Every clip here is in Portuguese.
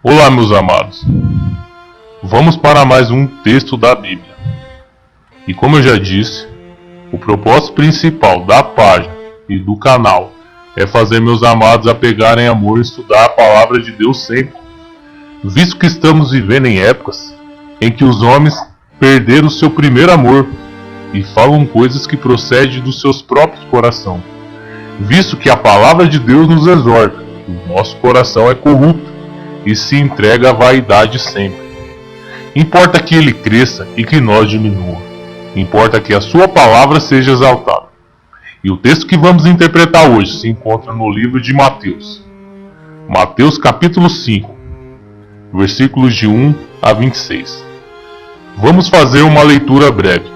Olá, meus amados. Vamos para mais um texto da Bíblia. E como eu já disse, o propósito principal da página e do canal é fazer meus amados apegarem amor e estudar a palavra de Deus sempre, visto que estamos vivendo em épocas em que os homens perderam seu primeiro amor e falam coisas que procedem dos seus próprios corações, visto que a palavra de Deus nos exorta que o nosso coração é corrupto e se entrega à vaidade sempre. Importa que ele cresça e que nós diminua. Importa que a sua palavra seja exaltada. E o texto que vamos interpretar hoje se encontra no livro de Mateus. Mateus capítulo 5, versículos de 1 a 26. Vamos fazer uma leitura breve.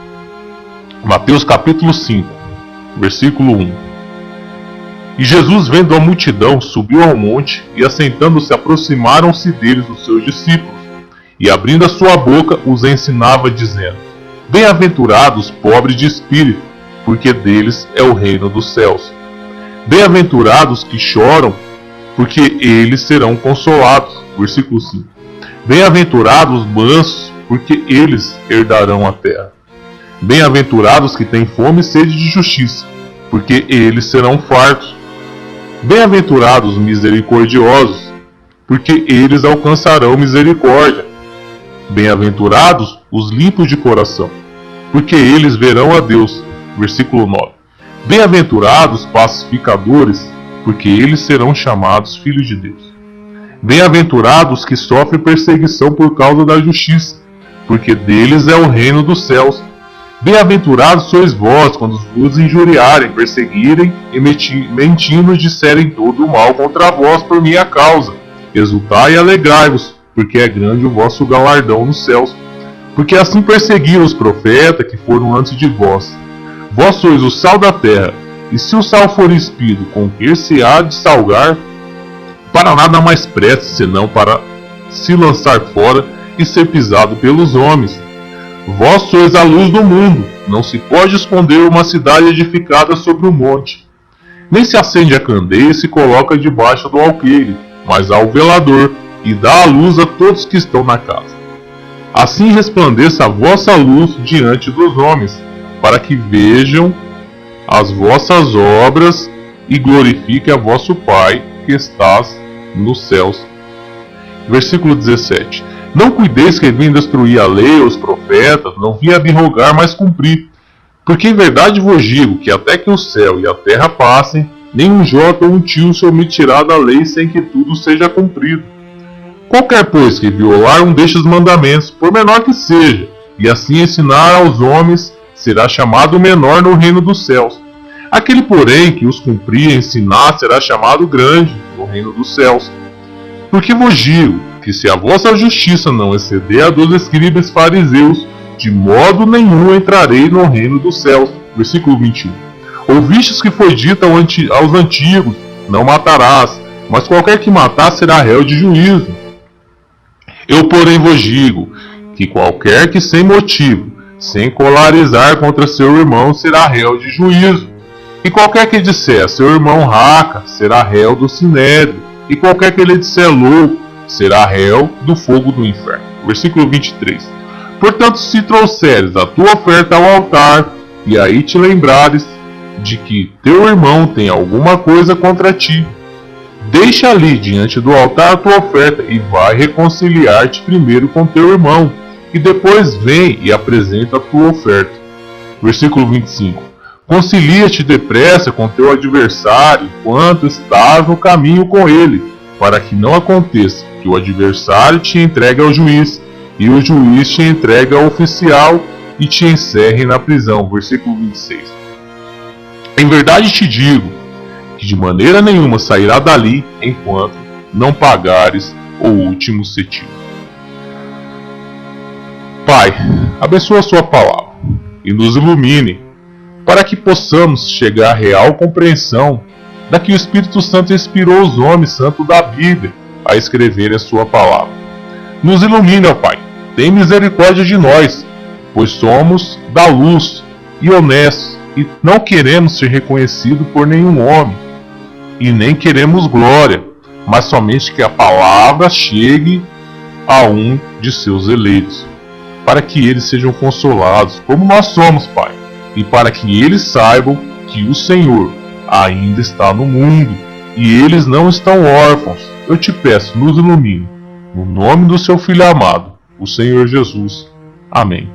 Mateus capítulo 5, versículo 1. E Jesus, vendo a multidão, subiu ao monte, e assentando-se aproximaram-se deles os seus discípulos, e abrindo a sua boca os ensinava, dizendo: Bem-aventurados pobres de espírito, porque deles é o reino dos céus. Bem-aventurados que choram, porque eles serão consolados. Versículo 5. Bem-aventurados mansos, porque eles herdarão a terra. Bem-aventurados que têm fome e sede de justiça, porque eles serão fartos. Bem-aventurados misericordiosos, porque eles alcançarão misericórdia. Bem-aventurados os limpos de coração, porque eles verão a Deus. Versículo 9. Bem-aventurados pacificadores, porque eles serão chamados filhos de Deus. Bem-aventurados que sofrem perseguição por causa da justiça, porque deles é o reino dos céus. Bem-aventurados sois vós, quando vos injuriarem, perseguirem e mentindo disserem todo o mal contra vós por minha causa. Exultai e alegrai-vos, porque é grande o vosso galardão nos céus. Porque assim perseguiram os profetas que foram antes de vós. Vós sois o sal da terra, e se o sal for espido, com que se há de salgar? Para nada mais presta, senão para se lançar fora e ser pisado pelos homens. Vós sois a luz do mundo. Não se pode esconder uma cidade edificada sobre um monte. Nem se acende a candeia e se coloca debaixo do alqueire, mas ao velador, e dá a luz a todos que estão na casa. Assim resplandeça a vossa luz diante dos homens, para que vejam as vossas obras e glorifiquem a vosso Pai que estás nos céus. Versículo 17. Não cuideis que vim destruir a lei ou os profetas, não vim abrogar, mas cumprir. Porque em verdade vos digo que até que o céu e a terra passem, nem um jota ou um tio se omitirá da lei sem que tudo seja cumprido. Qualquer, pois, que violar um destes mandamentos, por menor que seja, e assim ensinar aos homens, será chamado menor no reino dos céus. Aquele, porém, que os cumprir e ensinar, será chamado grande no reino dos céus. Porque vos digo que se a vossa justiça não exceder a dos escribas fariseus, de modo nenhum entrarei no reino dos céus. Versículo 21. Ouvistes que foi dito aos antigos: não matarás, mas qualquer que matar será réu de juízo. Eu, porém, vos digo que qualquer que sem motivo, sem colarizar contra seu irmão, será réu de juízo. E qualquer que disser a seu irmão raca, será réu do sinédrio. E qualquer que lhe disser louco, será réu do fogo do inferno. Versículo 23. Portanto, se trouxeres a tua oferta ao altar, e aí te lembrares de que teu irmão tem alguma coisa contra ti, deixa ali diante do altar a tua oferta, e vai reconciliar-te primeiro com teu irmão, e depois vem e apresenta a tua oferta. Versículo 25. Concilia-te depressa com teu adversário, enquanto estás no caminho com ele, para que não aconteça que o adversário te entregue ao juiz, e o juiz te entregue ao oficial e te encerre na prisão. Versículo 26. Em verdade te digo, que de maneira nenhuma sairá dali, enquanto não pagares o último cetim. Pai, abençoa a sua palavra, e nos ilumine, para que possamos chegar à real compreensão da que o Espírito Santo inspirou os homens santos da Bíblia a escrever a sua palavra. Nos ilumine, ó Pai, tem misericórdia de nós, pois somos da luz e honestos, e não queremos ser reconhecidos por nenhum homem, e nem queremos glória, mas somente que a palavra chegue a um de seus eleitos, para que eles sejam consolados, como nós somos, Pai, e para que eles saibam que o Senhor ainda está no mundo e eles não estão órfãos. Eu te peço, nos ilumine, no nome do seu Filho amado, o Senhor Jesus. Amém.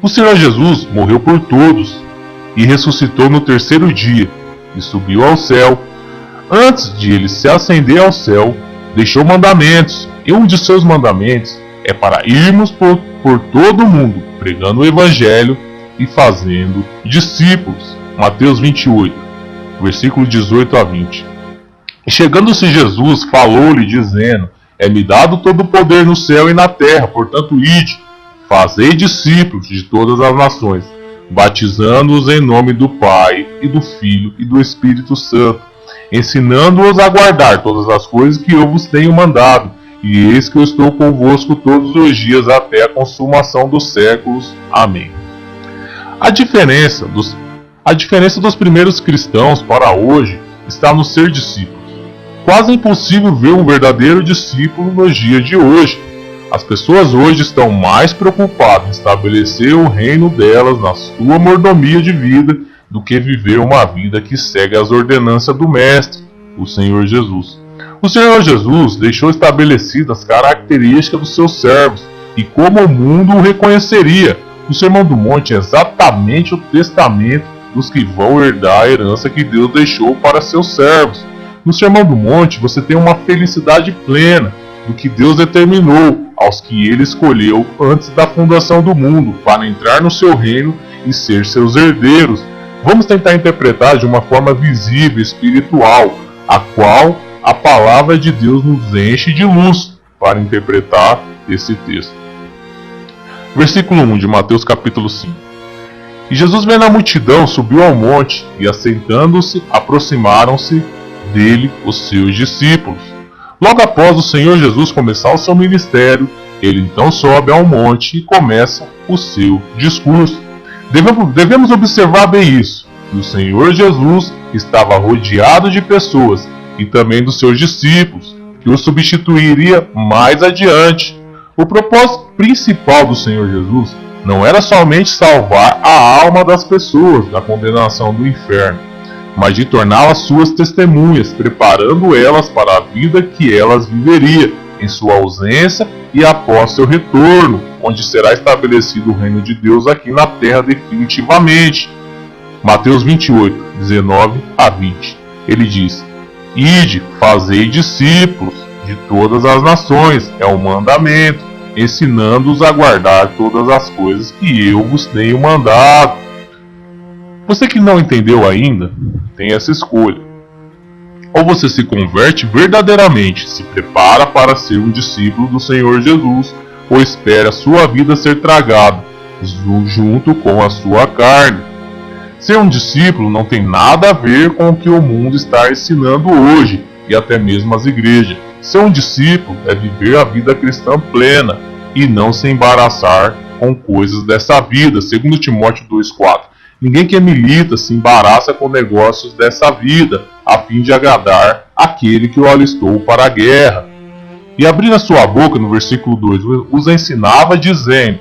O Senhor Jesus morreu por todos e ressuscitou no terceiro dia e subiu ao céu. Antes de ele se ascender ao céu, deixou mandamentos, e um de seus mandamentos é para irmos por todo o mundo, pregando o Evangelho e fazendo discípulos. Mateus 28, versículo 18 a 20. E chegando-se Jesus, falou-lhe, dizendo: É-me dado todo o poder no céu e na terra, portanto ide, fazei discípulos de todas as nações, batizando-os em nome do Pai, e do Filho, e do Espírito Santo, ensinando-os a guardar todas as coisas que eu vos tenho mandado, e eis que eu estou convosco todos os dias até a consumação dos séculos. Amém. A diferença dos primeiros cristãos para hoje está no ser discípulos. Quase impossível ver um verdadeiro discípulo nos dias de hoje. As pessoas hoje estão mais preocupadas em estabelecer o reino delas na sua mordomia de vida do que viver uma vida que segue as ordenanças do Mestre, o Senhor Jesus. O Senhor Jesus deixou estabelecidas as características dos seus servos e como o mundo o reconheceria. O Sermão do Monte é exatamente o testamento dos que vão herdar a herança que Deus deixou para seus servos. No Sermão do Monte você tem uma felicidade plena do que Deus determinou aos que Ele escolheu antes da fundação do mundo para entrar no seu reino e ser seus herdeiros. Vamos tentar interpretar de uma forma visível e espiritual, a qual a palavra de Deus nos enche de luz para interpretar esse texto. Versículo 1 de Mateus capítulo 5. E Jesus, vendo a multidão, subiu ao monte, e assentando-se, aproximaram-se dele os seus discípulos. Logo após o Senhor Jesus começar o seu ministério, ele então sobe ao monte e começa o seu discurso. Devemos observar bem isso, que o Senhor Jesus estava rodeado de pessoas e também dos seus discípulos, que o substituiria mais adiante. O propósito principal do Senhor Jesus não era somente salvar a alma das pessoas da condenação do inferno, mas de torná-las suas testemunhas, preparando elas para a vida que elas viveriam em sua ausência e após seu retorno, onde será estabelecido o reino de Deus aqui na terra definitivamente. Mateus 28, 19 a 20. Ele diz: Ide, fazei discípulos de todas as nações, é um mandamento, ensinando-os a guardar todas as coisas que eu vos tenho mandado. Você que não entendeu ainda, tem essa escolha. Ou você se converte verdadeiramente, se prepara para ser um discípulo do Senhor Jesus, ou espera sua vida ser tragada, junto com a sua carne. Ser um discípulo não tem nada a ver com o que o mundo está ensinando hoje, e até mesmo as igrejas. Ser um discípulo é viver a vida cristã plena, e não se embaraçar com coisas dessa vida. 2 Timóteo 2,4. Ninguém que milita se embaraça com negócios dessa vida, a fim de agradar aquele que o alistou para a guerra. E abrindo a sua boca, no versículo 2, os ensinava dizendo: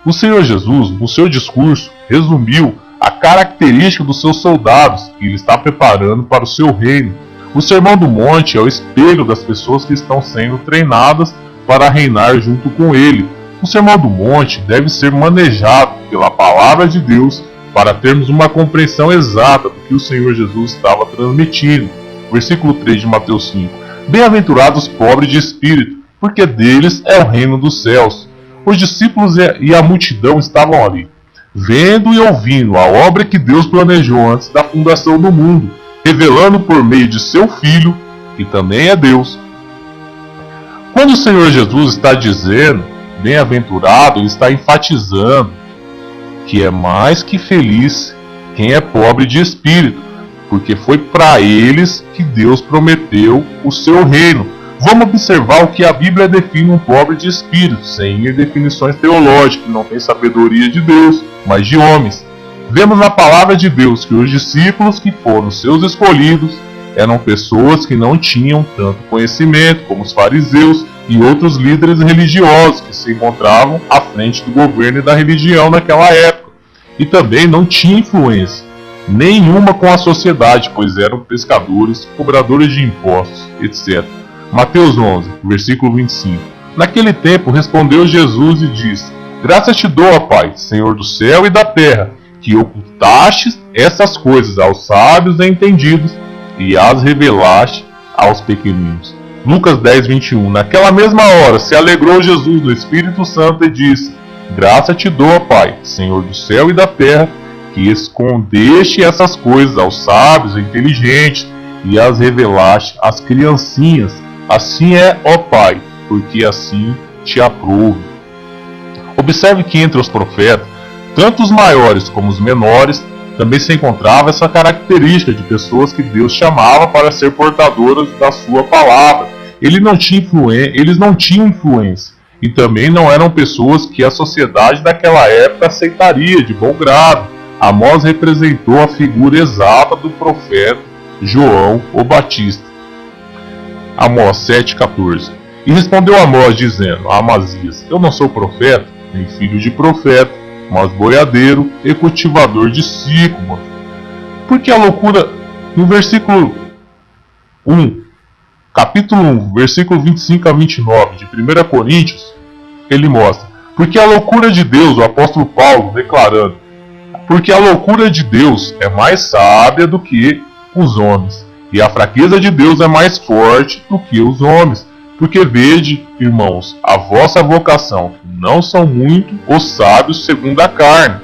O Senhor Jesus, no seu discurso, resumiu a característica dos seus soldados que ele está preparando para o seu reino. O Sermão do Monte é o espelho das pessoas que estão sendo treinadas para reinar junto com ele. O Sermão do Monte deve ser manejado pela palavra de Deus para termos uma compreensão exata do que o Senhor Jesus estava transmitindo. Versículo 3 de Mateus 5. Bem-aventurados os pobres de espírito, porque deles é o reino dos céus. Os discípulos e a multidão estavam ali, vendo e ouvindo a obra que Deus planejou antes da fundação do mundo, revelando por meio de seu Filho, que também é Deus. Quando o Senhor Jesus está dizendo bem-aventurado, ele está enfatizando que é mais que feliz quem é pobre de espírito, porque foi para eles que Deus prometeu o seu reino. Vamos observar o que a Bíblia define um pobre de espírito, sem ir definições teológicas, que não tem sabedoria de Deus, mas de homens. Vemos na palavra de Deus que os discípulos que foram seus escolhidos eram pessoas que não tinham tanto conhecimento como os fariseus e outros líderes religiosos que se encontravam à frente do governo e da religião naquela época. E também não tinha influência nenhuma com a sociedade, pois eram pescadores, cobradores de impostos, etc. Mateus 11, versículo 25. Naquele tempo respondeu Jesus e disse: Graças te dou, ó Pai, Senhor do céu e da terra, que ocultastes essas coisas aos sábios e entendidos e as revelaste aos pequeninos. Lucas 10, 21. Naquela mesma hora se alegrou Jesus no Espírito Santo e disse: Graças te dou, ó Pai, Senhor do céu e da terra, que escondeste essas coisas aos sábios e inteligentes e as revelaste às criancinhas. Assim é, ó Pai, porque assim te aprouve. Observe que entre os profetas, tanto os maiores como os menores, também se encontrava essa característica de pessoas que Deus chamava para ser portadoras da sua palavra. Eles não tinham influência e também não eram pessoas que a sociedade daquela época aceitaria de bom grado. Amós representou a figura exata do profeta João o Batista. Amós 7,14. E respondeu Amós dizendo a Amazias: Eu não sou profeta, nem filho de profeta, mas boiadeiro e cultivador de sicômoro. Porque a loucura, no versículo 1, capítulo 1, versículo 25 a 29 de 1 Coríntios, ele mostra: Porque a loucura de Deus, o apóstolo Paulo declarando, porque a loucura de Deus é mais sábia do que os homens, e a fraqueza de Deus é mais forte do que os homens. Porque vede, irmãos, a vossa vocação, não são muito os sábios segundo a carne,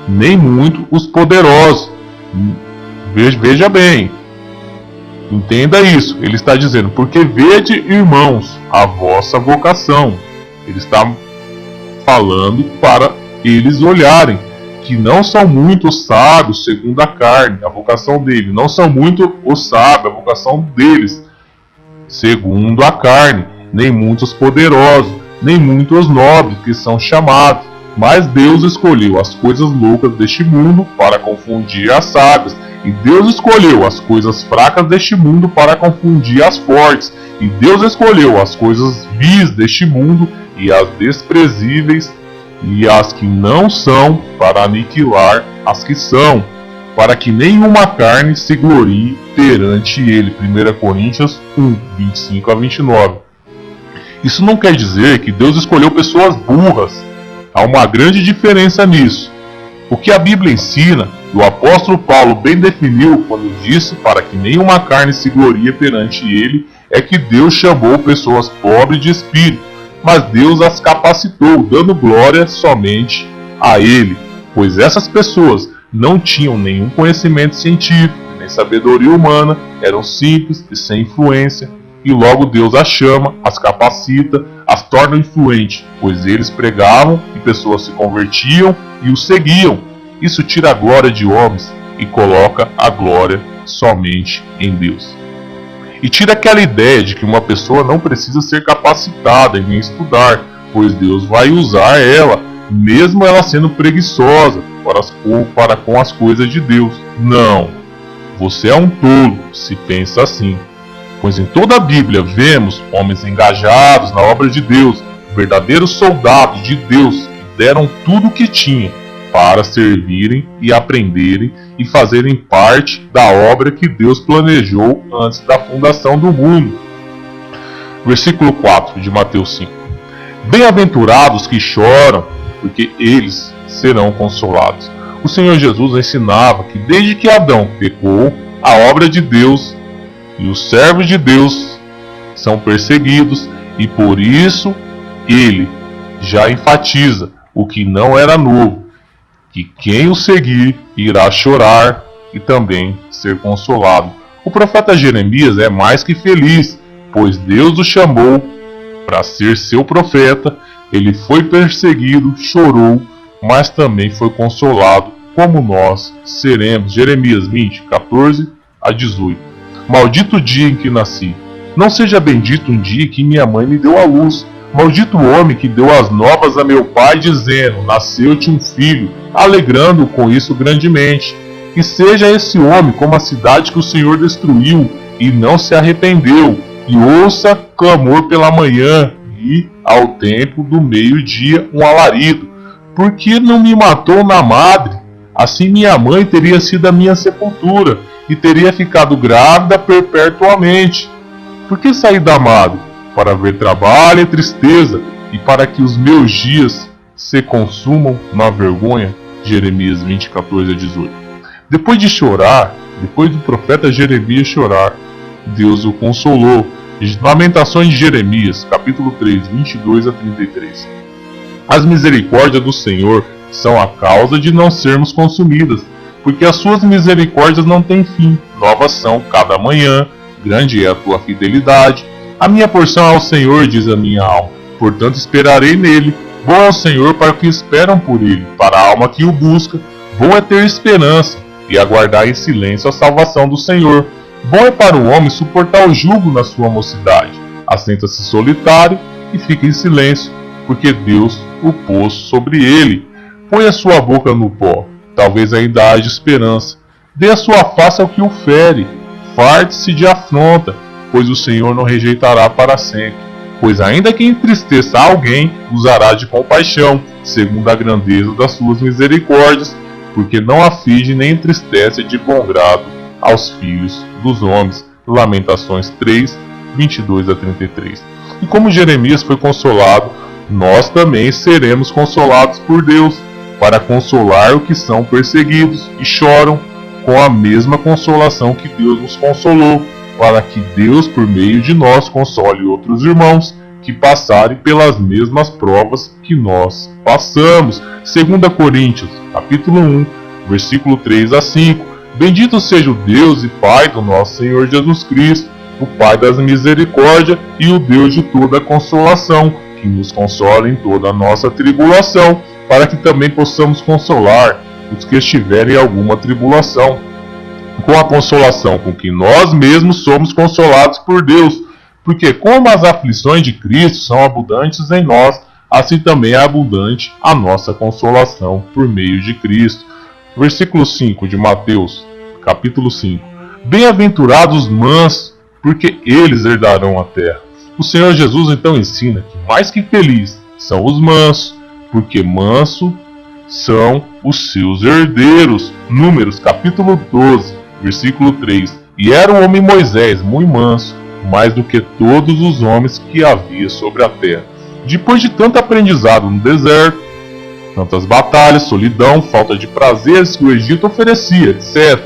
nem muito os poderosos. Veja bem, entenda isso. Ele está dizendo, porque vede, irmãos, a vossa vocação. Ele está falando para eles olharem que não são muito os sábios segundo a carne, a vocação dele. Não são muito os sábios, a vocação deles segundo a carne, nem muitos poderosos, nem muitos nobres que são chamados. Mas Deus escolheu as coisas loucas deste mundo para confundir as sábias, e Deus escolheu as coisas fracas deste mundo para confundir as fortes, e Deus escolheu as coisas vis deste mundo e as desprezíveis e as que não são para aniquilar as que são, para que nenhuma carne se glorie perante ele. 1 Coríntios 1, 25 a 29. Isso não quer dizer que Deus escolheu pessoas burras. Há uma grande diferença nisso. O que a Bíblia ensina, e o apóstolo Paulo bem definiu quando disse para que nenhuma carne se glorie perante ele, é que Deus chamou pessoas pobres de espírito, mas Deus as capacitou, dando glória somente a ele, pois essas pessoas não tinham nenhum conhecimento científico, nem sabedoria humana, eram simples e sem influência, e logo Deus as chama, as capacita, as torna influentes, pois eles pregavam e pessoas se convertiam e os seguiam. Isso tira a glória de homens e coloca a glória somente em Deus. E tira aquela ideia de que uma pessoa não precisa ser capacitada e nem estudar, pois Deus vai usar ela, mesmo ela sendo preguiçosa, para com as coisas de Deus. Não, você é um tolo se pensa assim, pois em toda a Bíblia vemos homens engajados na obra de Deus, verdadeiros soldados de Deus que deram tudo o que tinham para servirem e aprenderem e fazerem parte da obra que Deus planejou antes da fundação do mundo. Versículo 4 de Mateus 5. Bem-aventurados que choram, porque eles serão consolados. O Senhor Jesus ensinava que desde que Adão pecou, a obra de Deus e os servos de Deus são perseguidos, e por isso ele já enfatiza o que não era novo, que quem o seguir irá chorar e também ser consolado. O profeta Jeremias é mais que feliz, pois Deus o chamou para ser seu profeta. Ele foi perseguido, chorou, mas também foi consolado, como nós seremos. Jeremias 20, 14 a 18. Maldito o dia em que nasci. Não seja bendito um dia que minha mãe me deu à luz. Maldito o homem que deu as novas a meu pai, dizendo: nasceu-te um filho, alegrando com isso grandemente. e seja esse homem como a cidade que o Senhor destruiu e não se arrependeu, e ouça clamor pela manhã e ao tempo do meio-dia um alarido. Por que não me matou na madre? Assim minha mãe teria sido a minha sepultura e teria ficado grávida perpetuamente. Por que saí da madre? Para ver trabalho e tristeza, e para que os meus dias se consumam na vergonha. Jeremias 20, 14 a 18. Depois de chorar, depois do profeta Jeremias chorar, Deus o consolou. Lamentações de Jeremias, capítulo 3, 22 a 33. As misericórdias do Senhor são a causa de não sermos consumidas, porque as suas misericórdias não têm fim, novas são cada manhã, grande é a tua fidelidade. A minha porção é o Senhor, diz a minha alma, portanto esperarei nele. Bom é o Senhor para os que esperam por ele, para a alma que o busca. Bom é ter esperança e aguardar em silêncio a salvação do Senhor. Bom é para o homem suportar o jugo na sua mocidade. Assenta-se solitário e fica em silêncio, porque Deus o pôs sobre ele. Põe a sua boca no pó, talvez ainda haja esperança. Dê a sua face ao que o fere. Farte-se de afronta, pois o Senhor não rejeitará para sempre. Pois ainda que entristeça alguém, usará de compaixão, segundo a grandeza das suas misericórdias, porque não aflige nem entristece de bom grado aos filhos dos homens. Lamentações 3, 22 a 33. E como Jeremias foi consolado, nós também seremos consolados por Deus, para consolar os que são perseguidos e choram com a mesma consolação que Deus nos consolou, para que Deus, por meio de nós, console outros irmãos que passarem pelas mesmas provas que nós passamos. 2 Coríntios, capítulo 1, versículo 3 a 5. Bendito seja o Deus e Pai do nosso Senhor Jesus Cristo, o Pai das misericórdias e o Deus de toda a consolação, que nos consola em toda a nossa tribulação, para que também possamos consolar os que estiverem em alguma tribulação, com a consolação com que nós mesmos somos consolados por Deus. Porque como as aflições de Cristo são abundantes em nós, assim também é abundante a nossa consolação por meio de Cristo. Versículo 5 de Mateus, capítulo 5. Bem-aventurados os mansos, porque eles herdarão a terra. O Senhor Jesus então ensina que mais que felizes são os mansos, porque manso são os seus herdeiros. Números, capítulo 12, versículo 3. E era o homem Moisés muito manso, mais do que todos os homens que havia sobre a terra. Depois de tanto aprendizado no deserto, tantas batalhas, solidão, falta de prazeres que o Egito oferecia, etc.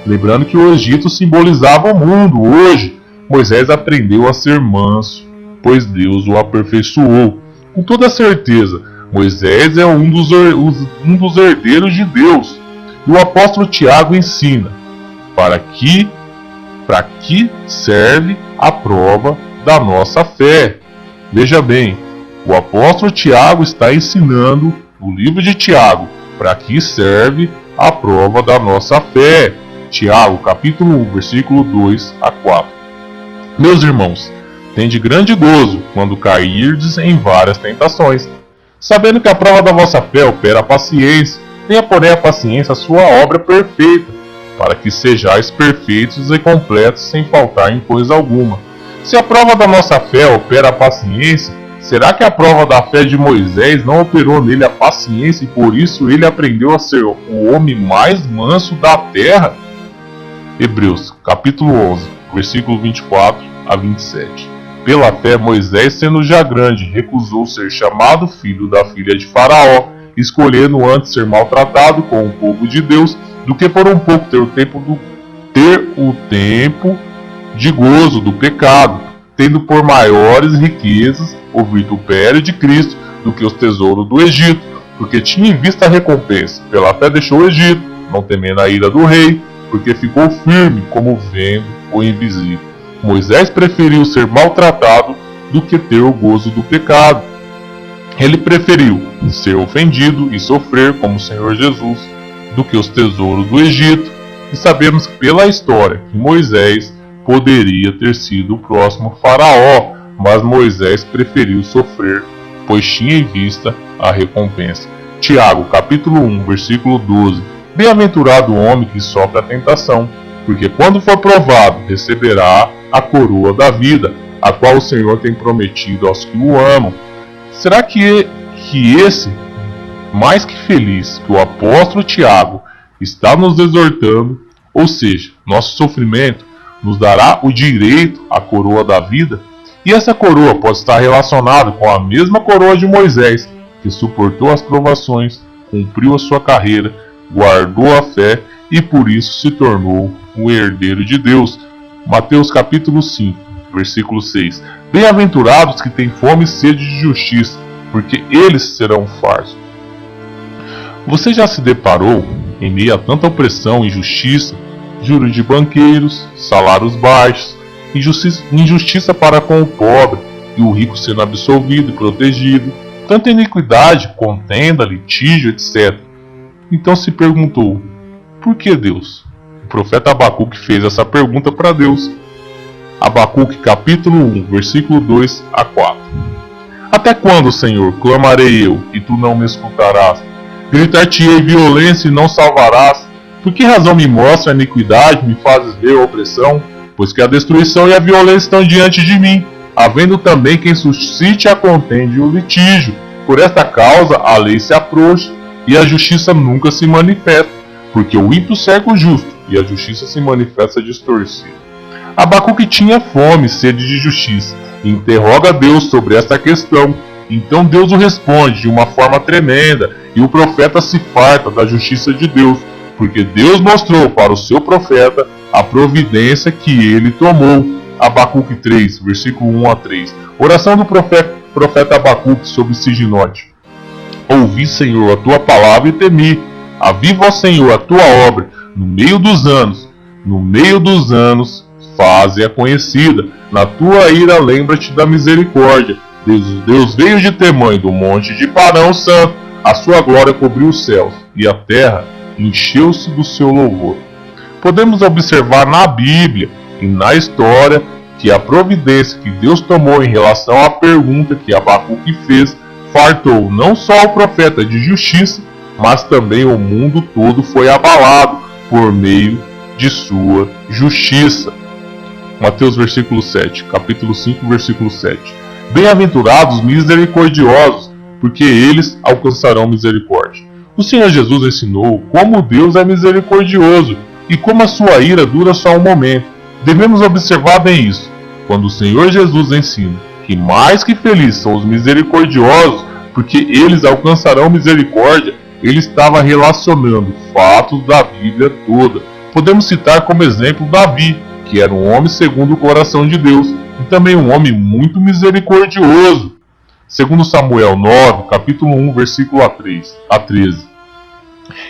Lembrando que o Egito simbolizava o mundo. Hoje, Moisés aprendeu a ser manso, pois Deus o aperfeiçoou. Com toda certeza, Moisés é um dos herdeiros de Deus. E o apóstolo Tiago ensina para que serve a prova da nossa fé. Veja bem, o apóstolo Tiago está ensinando no livro de Tiago para que serve a prova da nossa fé. Tiago, capítulo 1, versículo 2 a 4. Meus irmãos, tende grande gozo quando cairdes em várias tentações, sabendo que a prova da vossa fé opera a paciência. Tenha, porém, a paciência a sua obra perfeita, para que sejais perfeitos e completos sem faltar em coisa alguma. Se a prova da nossa fé opera a paciência, será que a prova da fé de Moisés não operou nele a paciência e por isso ele aprendeu a ser o homem mais manso da terra? Hebreus, capítulo 11, versículo 24 a 27. Pela fé, Moisés, sendo já grande, recusou ser chamado filho da filha de Faraó, escolhendo antes ser maltratado com o povo de Deus, do que por um pouco ter o tempo de gozo do pecado, tendo por maiores riquezas o vitupério de Cristo do que os tesouros do Egito, porque tinha em vista a recompensa. Pela fé deixou o Egito, não temendo a ira do rei, porque ficou firme como vendo o invisível. Moisés preferiu ser maltratado do que ter o gozo do pecado. Ele preferiu ser ofendido e sofrer como o Senhor Jesus do que os tesouros do Egito. E sabemos pela história que Moisés poderia ter sido o próximo faraó, mas Moisés preferiu sofrer, pois tinha em vista a recompensa. Tiago, capítulo 1, versículo 12. Bem-aventurado o homem que sofre a tentação, porque quando for provado, receberá a coroa da vida, a qual o Senhor tem prometido aos que o amam. Será que esse, mais que feliz, que o apóstolo Tiago está nos exortando, ou seja, nosso sofrimento nos dará o direito à coroa da vida? E essa coroa pode estar relacionada com a mesma coroa de Moisés, que suportou as provações, cumpriu a sua carreira, guardou a fé e por isso se tornou um herdeiro de Deus. Mateus capítulo 5, versículo 6. Bem-aventurados que têm fome e sede de justiça, porque eles serão fartos. Você já se deparou, em meio a tanta opressão e injustiça, juros de banqueiros, salários baixos, injustiça para com o pobre e o rico sendo absolvido e protegido, tanta iniquidade, contenda, litígio, etc. Então se perguntou, por que Deus? O profeta Abacuque fez essa pergunta para Deus. Abacuque capítulo 1, versículo 2 a 4. Até quando, Senhor, clamarei eu, e tu não me escutarás? Gritar-te-ei violência e não salvarás. Por que razão me mostra a iniquidade, me fazes ver a opressão? Pois que a destruição e a violência estão diante de mim, havendo também quem suscite a contenda e o litígio. Por esta causa a lei se afrouxa e a justiça nunca se manifesta, porque o ímpio cerca o justo e a justiça se manifesta distorcida. Abacuque tinha fome e sede de justiça e interroga Deus sobre esta questão. Então Deus o responde de uma forma tremenda e o profeta se farta da justiça de Deus, porque Deus mostrou para o seu profeta a providência que ele tomou. Abacuque 3, versículo 1 a 3. Oração do profeta Abacuque sobre Siginote. Ouvi, Senhor, a tua palavra e temi. Aviva, ó Senhor, a tua obra no meio dos anos, faze-a conhecida. Na tua ira lembra-te da misericórdia. Deus veio de Temã, do monte de Parão Santo. A sua glória cobriu os céus, e a terra encheu-se do seu louvor. Podemos observar na Bíblia e na história que a providência que Deus tomou em relação à pergunta que Abacuque fez fartou não só o profeta de justiça, mas também o mundo todo foi abalado por meio de sua justiça. Mateus versículo 7, capítulo 5, versículo 7. Bem-aventurados misericordiosos, porque eles alcançarão misericórdia. O Senhor Jesus ensinou como Deus é misericordioso e como a sua ira dura só um momento. Devemos observar bem isso. Quando o Senhor Jesus ensina que mais que felizes são os misericordiosos, porque eles alcançarão misericórdia, ele estava relacionando fatos da Bíblia toda. Podemos citar como exemplo Davi, que era um homem segundo o coração de Deus, e também um homem muito misericordioso. Segundo Samuel 9, capítulo 1, versículo a 13.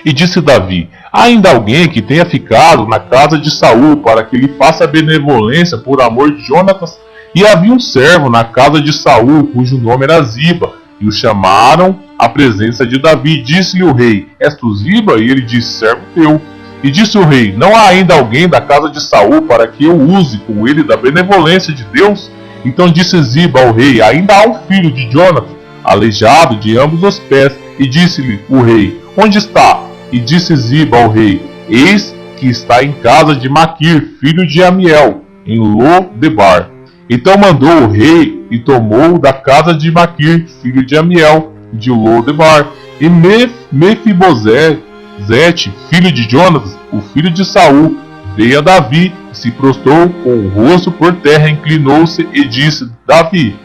E disse Davi: há ainda alguém que tenha ficado na casa de Saul para que lhe faça benevolência por amor de Jonatas? E havia um servo na casa de Saul, cujo nome era Ziba, e o chamaram à presença de Davi. Disse-lhe o rei: és tu Ziba? E ele disse: servo teu. E disse o rei: não há ainda alguém da casa de Saul para que eu use com ele da benevolência de Deus? Então disse Ziba ao rei: ainda há um filho de Jonatas, aleijado de ambos os pés. E disse-lhe o rei: onde está? E disse Ziba ao rei: eis que está em casa de Maquir, filho de Amiel, em Lo-debar. Então mandou o rei e tomou da casa de Maquir, filho de Amiel, de Lo-debar. E Mefibosete, filho de Jonatas, o filho de Saul, veio a Davi, se prostrou com o rosto por terra, inclinou-se e disse Davi,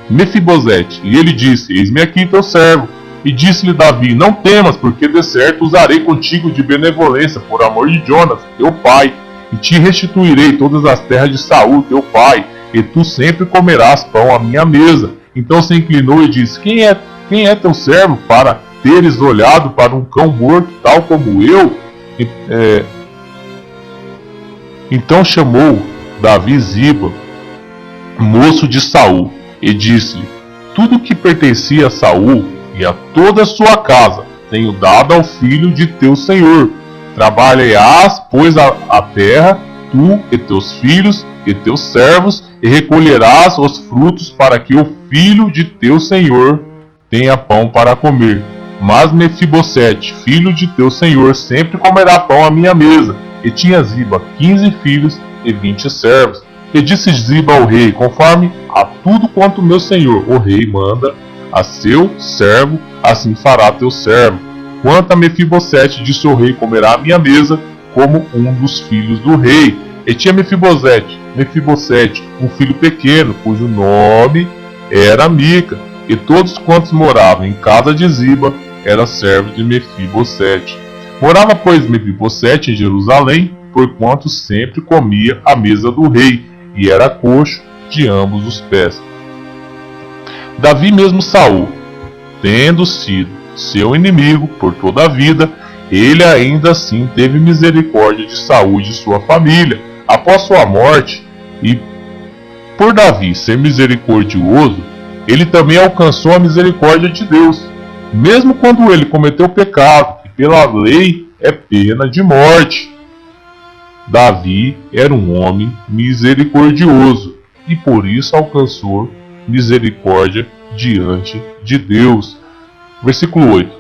Mefibosete. E ele disse: eis-me aqui teu servo. E disse-lhe Davi: não temas, porque de certo usarei contigo de benevolência por amor de Jonas, teu pai, e te restituirei todas as terras de Saul, teu pai, e tu sempre comerás pão à minha mesa. Então se inclinou e disse: quem é teu servo para teres olhado para um cão morto, tal como eu? Então chamou Davi Ziba, moço de Saul, e disse-lhe: tudo que pertencia a Saul e a toda a sua casa tenho dado ao filho de teu senhor. Trabalharás, pois, a terra, tu e teus filhos e teus servos, e recolherás os frutos para que o filho de teu senhor tenha pão para comer. Mas Mefibosete, filho de teu senhor, sempre comerá pão à minha mesa. E tinha Ziba 15 filhos e 20 servos. E disse Ziba ao rei: conforme a tudo quanto meu senhor, o rei, manda a seu servo, assim fará teu servo. Quanto a Mefibosete, disse o rei, comerá à minha mesa como um dos filhos do rei. E tinha Mefibosete, um filho pequeno, cujo nome era Mica. E todos quantos moravam em casa de Ziba eram servos de Mefibosete. Morava, pois, Mefibosete em Jerusalém, porquanto sempre comia à mesa do rei, e era coxo de ambos os pés. Davi mesmo Saul, tendo sido seu inimigo por toda a vida, ele ainda assim teve misericórdia de Saul e de sua família, após sua morte, e por Davi ser misericordioso, ele também alcançou a misericórdia de Deus, mesmo quando ele cometeu pecado, que pela lei é pena de morte. Davi era um homem misericordioso, e por isso alcançou misericórdia diante de Deus. Versículo 8.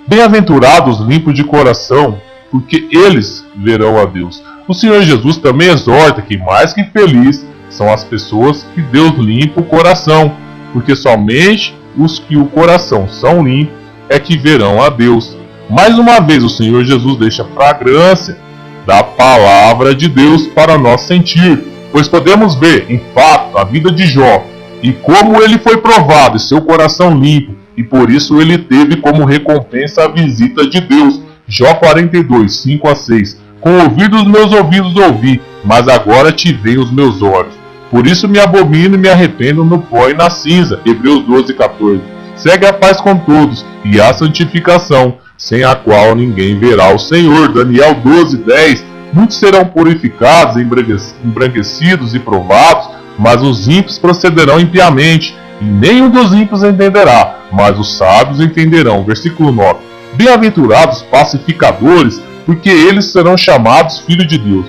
Bem-aventurados os limpos de coração, porque eles verão a Deus. O Senhor Jesus também exorta que mais que felizes são as pessoas que Deus limpa o coração, porque somente os que o coração são limpos é que verão a Deus. Mais uma vez o Senhor Jesus deixa a fragrância da palavra de Deus para nós sentir, pois podemos ver, em fato, a vida de Jó, e como ele foi provado e seu coração limpo, e por isso ele teve como recompensa a visita de Deus. Jó 42, 5 a 6. Com ouvidos meus ouvidos ouvi, mas agora te veem os meus olhos. Por isso me abomino e me arrependo no pó e na cinza. Hebreus 12, 14. Segue a paz com todos e a santificação, sem a qual ninguém verá o Senhor. Daniel 12, 10. Muitos serão purificados, embranquecidos e provados, mas os ímpios procederão impiamente, e nenhum dos ímpios entenderá, mas os sábios entenderão. Versículo 9. Bem-aventurados pacificadores, porque eles serão chamados filhos de Deus.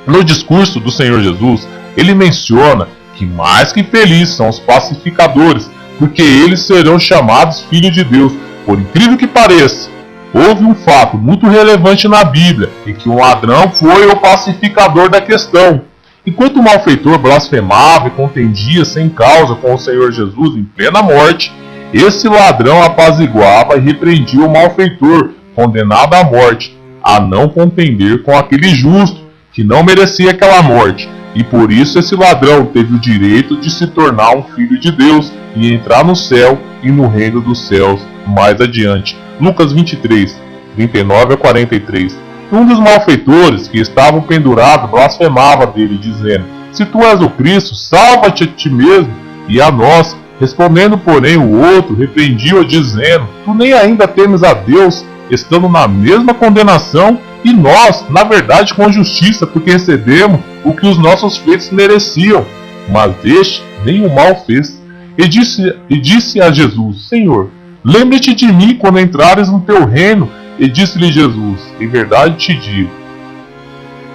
No discurso do Senhor Jesus, ele menciona que mais que felizes são os pacificadores, porque eles serão chamados filhos de Deus. Por incrível que pareça, houve um fato muito relevante na Bíblia, em que um ladrão foi o pacificador da questão. Enquanto o malfeitor blasfemava e contendia sem causa com o Senhor Jesus em plena morte, esse ladrão apaziguava e repreendia o malfeitor, condenado à morte, a não contender com aquele justo, que não merecia aquela morte. E por isso esse ladrão teve o direito de se tornar um filho de Deus e entrar no céu e no reino dos céus mais adiante. Lucas 23, 39 a 43. Um dos malfeitores que estavam pendurados blasfemava dele, dizendo: se tu és o Cristo, salva-te a ti mesmo e a nós. Respondendo, porém, o outro repreendia-o, dizendo: tu nem ainda temes a Deus, estando na mesma condenação, e nós, na verdade, com justiça, porque recebemos o que os nossos feitos mereciam. Mas este nem o mal fez. E disse a Jesus: Senhor, lembre-te de mim quando entrares no teu reino. E disse-lhe Jesus: em verdade te digo,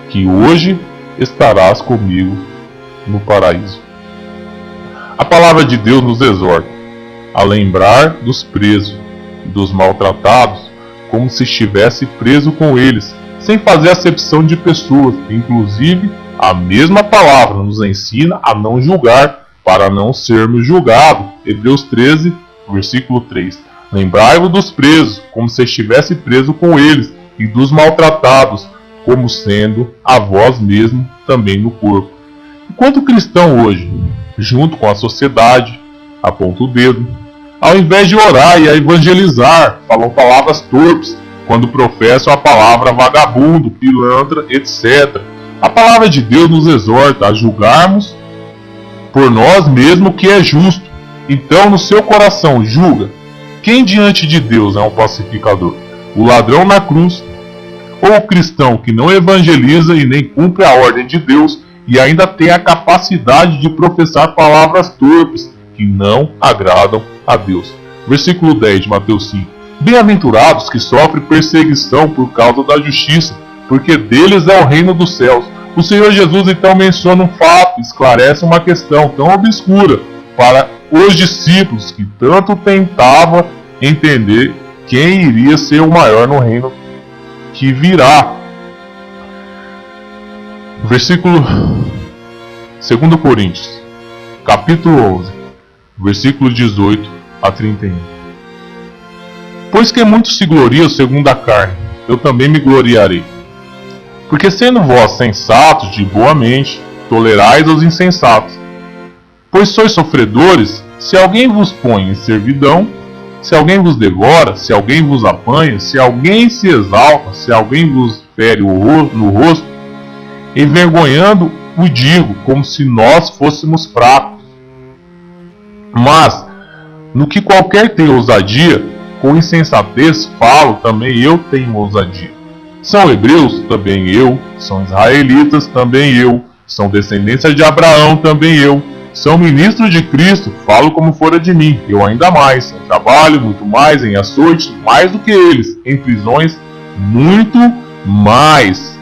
que hoje estarás comigo no paraíso. A palavra de Deus nos exorta a lembrar dos presos e dos maltratados como se estivesse preso com eles, sem fazer acepção de pessoas. Inclusive, a mesma palavra nos ensina a não julgar, para não sermos julgados. Hebreus 13, versículo 3. Lembrai-vos dos presos, como se estivesse preso com eles, e dos maltratados, como sendo a vós mesmo também no corpo. Enquanto cristão hoje, junto com a sociedade, aponta o dedo, ao invés de orar e a evangelizar, falam palavras torpes, quando professam a palavra vagabundo, pilantra, etc. A palavra de Deus nos exorta a julgarmos por nós mesmos o que é justo. Então, no seu coração, julga. Quem diante de Deus é um pacificador? O ladrão na cruz? Ou o cristão que não evangeliza e nem cumpre a ordem de Deus e ainda tem a capacidade de professar palavras torpes que não agradam a Deus? Versículo 10 de Mateus 5. Bem-aventurados que sofrem perseguição por causa da justiça, porque deles é o reino dos céus. O Senhor Jesus então menciona um fato, esclarece uma questão tão obscura para os discípulos que tanto tentavam entender quem iria ser o maior no reino que virá. Versículo 2 Coríntios, capítulo 11, versículo 18 a 31. Pois que muitos se gloriam segundo a carne, eu também me gloriarei. Porque sendo vós sensatos de boa mente, tolerais os insensatos. Pois sois sofredores, se alguém vos põe em servidão, se alguém vos devora, se alguém vos apanha, se alguém se exalta, se alguém vos fere no rosto, envergonhando o digo, como se nós fôssemos fracos. Mas, no que qualquer tem ousadia, com insensatez falo, também eu tenho ousadia. São hebreus, também eu. São israelitas, também eu. São descendência de Abraão, também eu. São ministros de Cristo, falo como fora de mim, eu ainda mais. Em trabalho, muito mais. Em açoites, mais do que eles. Em prisões, muito mais.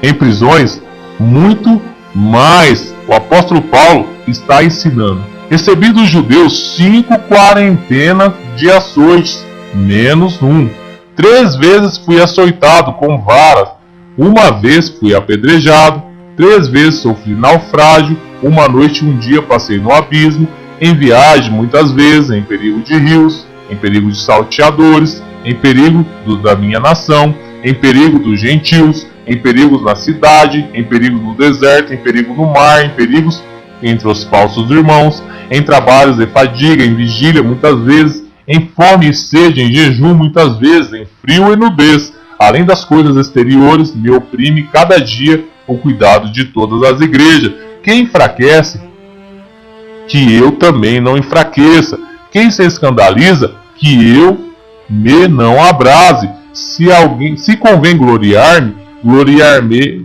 Em prisões, muito mais. O apóstolo Paulo está ensinando. Recebi dos judeus 5 quarentenas de açoites, menos um. 3 vezes fui açoitado com varas. 1 vez fui apedrejado. 3 vezes sofri naufrágio. 1 noite e 1 dia passei no abismo. Em viagem, muitas vezes, em perigo de rios, em perigo de salteadores, em perigo da minha nação, em perigo dos gentios, em perigos na cidade, em perigo no deserto, em perigo no mar, em perigos entre os falsos irmãos, em trabalhos e fadiga, em vigília muitas vezes, em fome e sede, em jejum muitas vezes, em frio e nudez. Além das coisas exteriores, me oprime cada dia o cuidado de todas as igrejas. Quem enfraquece, que eu também não enfraqueça. Quem se escandaliza, que eu me não abrase. Se convém gloriar-me,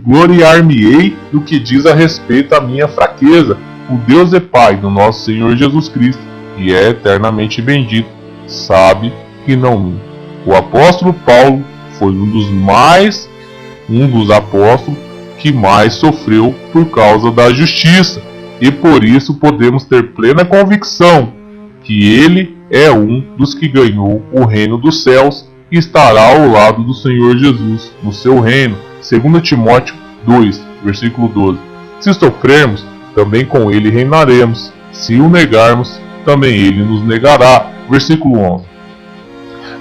gloriar-me-ei do que diz a respeito à minha fraqueza. O Deus e Pai do nosso Senhor Jesus Cristo, que é eternamente bendito, sabe que não minto. O apóstolo Paulo foi um dos apóstolos que mais sofreu por causa da justiça, e por isso podemos ter plena convicção que ele é um dos que ganhou o reino dos céus e estará ao lado do Senhor Jesus no seu reino. 2 Timóteo 2, versículo 12. Se sofrermos, também com ele reinaremos. Se o negarmos, também ele nos negará. Versículo 11.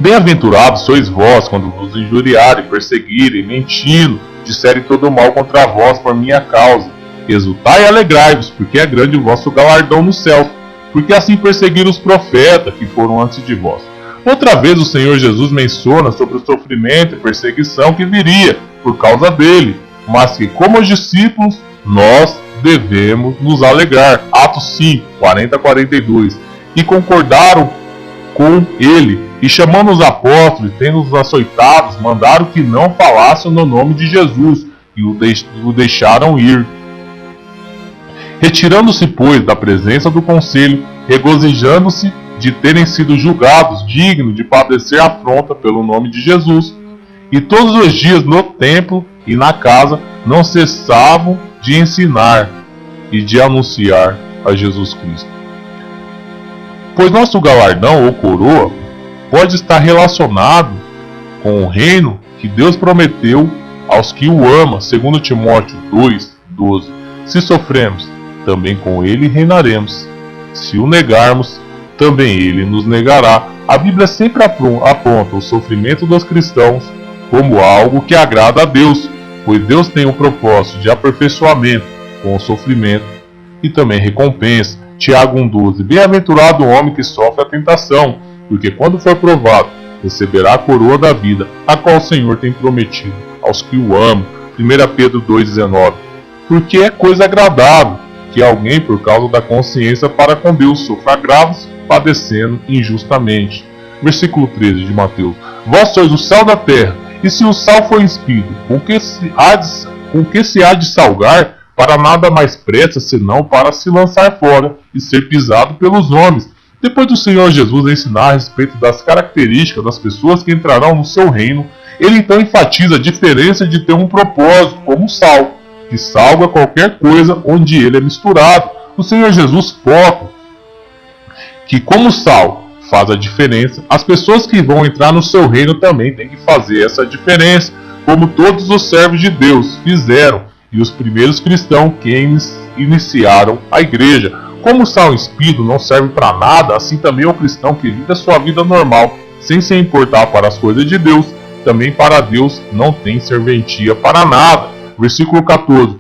Bem-aventurados sois vós quando vos injuriarem, perseguirem, mentindo, disserem todo mal contra vós por minha causa. Exultai e alegrai-vos, porque é grande o vosso galardão no céu, porque assim perseguiram os profetas que foram antes de vós. Outra vez o Senhor Jesus menciona sobre o sofrimento e perseguição que viria por causa dele, mas que como os discípulos nós devemos nos alegrar. Atos 5, 40-42. E concordaram com ele, e chamando os apóstolos, tendo-os açoitados, mandaram que não falassem no nome de Jesus, e o deixaram ir. Retirando-se, pois, da presença do conselho, regozijando-se de terem sido julgados dignos de padecer afronta pelo nome de Jesus, e todos os dias no templo e na casa não cessavam de ensinar e de anunciar a Jesus Cristo. Pois nosso galardão ou coroa pode estar relacionado com o reino que Deus prometeu aos que o amam, 2 Timóteo 2, 12. Se sofremos, também com ele reinaremos. Se o negarmos, também ele nos negará. A Bíblia sempre aponta o sofrimento dos cristãos como algo que agrada a Deus, pois Deus tem o propósito de aperfeiçoamento com o sofrimento e também recompensa. Tiago 1,12. Bem-aventurado o homem que sofre a tentação, porque quando for provado, receberá a coroa da vida, a qual o Senhor tem prometido aos que o amam. 1 Pedro 2,19. Porque é coisa agradável que alguém, por causa da consciência para com Deus, sofra agravos, padecendo injustamente. Versículo 13 de Mateus. Vós sois o sal da terra, e se o sal for inspido, com que se há de salgar? Para nada mais presta, senão para se lançar fora e ser pisado pelos homens. Depois do Senhor Jesus ensinar a respeito das características das pessoas que entrarão no seu reino, ele então enfatiza a diferença de ter um propósito, como o sal, que salga qualquer coisa onde ele é misturado. O Senhor Jesus foca que, como o sal faz a diferença, as pessoas que vão entrar no seu reino também têm que fazer essa diferença, como todos os servos de Deus fizeram e os primeiros cristãos que iniciaram a igreja. Como o sal inspido não serve para nada, assim também o cristão que vive a sua vida normal, sem se importar para as coisas de Deus, também para Deus não tem serventia para nada. Versículo 14.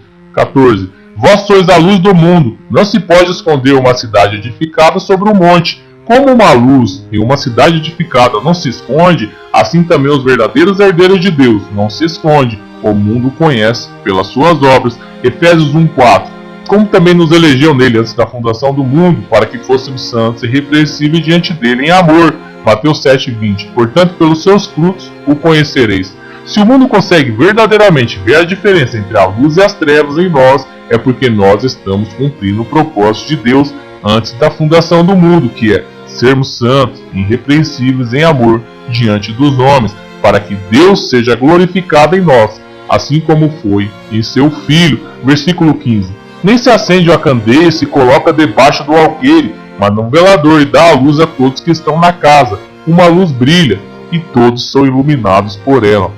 Vós sois a luz do mundo, não se pode esconder uma cidade edificada sobre um monte. Como uma luz e uma cidade edificada não se esconde, assim também os verdadeiros herdeiros de Deus não se esconde. O mundo conhece pelas suas obras. Efésios 1:4. Como também nos elegeu nele antes da fundação do mundo, para que fôssemos santos e irrepreensíveis diante dele em amor. Mateus 7:20. Portanto, pelos seus frutos o conhecereis. Se o mundo consegue verdadeiramente ver a diferença entre a luz e as trevas em nós, é porque nós estamos cumprindo o propósito de Deus antes da fundação do mundo, que é sermos santos, irrepreensíveis em amor diante dos homens, para que Deus seja glorificado em nós, assim como foi em seu Filho. Versículo 15. Nem se acende a candeia e se coloca debaixo do alqueire, mas num velador, e dá a luz a todos que estão na casa. Uma luz brilha, e todos são iluminados por ela.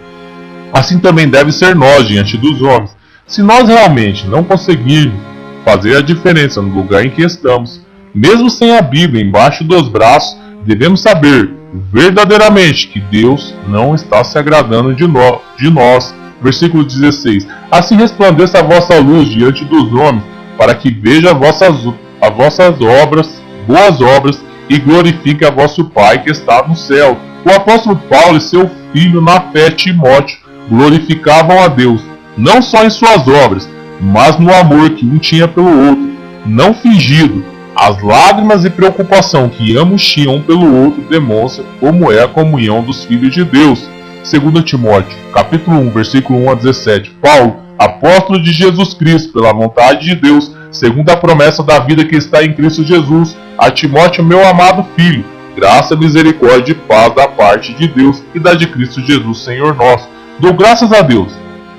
Assim também deve ser nós diante dos homens. Se nós realmente não conseguirmos fazer a diferença no lugar em que estamos, mesmo sem a Bíblia embaixo dos braços, devemos saber verdadeiramente que Deus não está se agradando de nós. Versículo 16. Assim resplandeça a vossa luz diante dos homens, para que veja as vossas obras, boas obras, e glorifique a vosso Pai que está no céu. O apóstolo Paulo e seu filho na fé, Timóteo, glorificavam a Deus, não só em suas obras, mas no amor que um tinha pelo outro, não fingido. As lágrimas e preocupação que ambos tinham um pelo outro demonstram como é a comunhão dos filhos de Deus. 2 Timóteo, capítulo 1, versículo 1 a 17. Paulo, apóstolo de Jesus Cristo, pela vontade de Deus, segundo a promessa da vida que está em Cristo Jesus, a Timóteo, meu amado filho, graça, misericórdia e paz da parte de Deus e da de Cristo Jesus, Senhor nosso. Dou graças a Deus,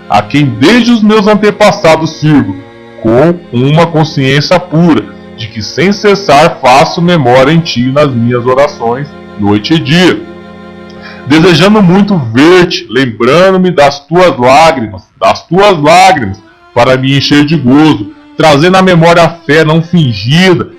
a quem desde os meus antepassados sirvo, com uma consciência pura, de que sem cessar faço memória em ti nas minhas orações, noite e dia, desejando muito ver-te, lembrando-me das tuas lágrimas, para me encher de gozo, trazendo à memória a fé não fingida,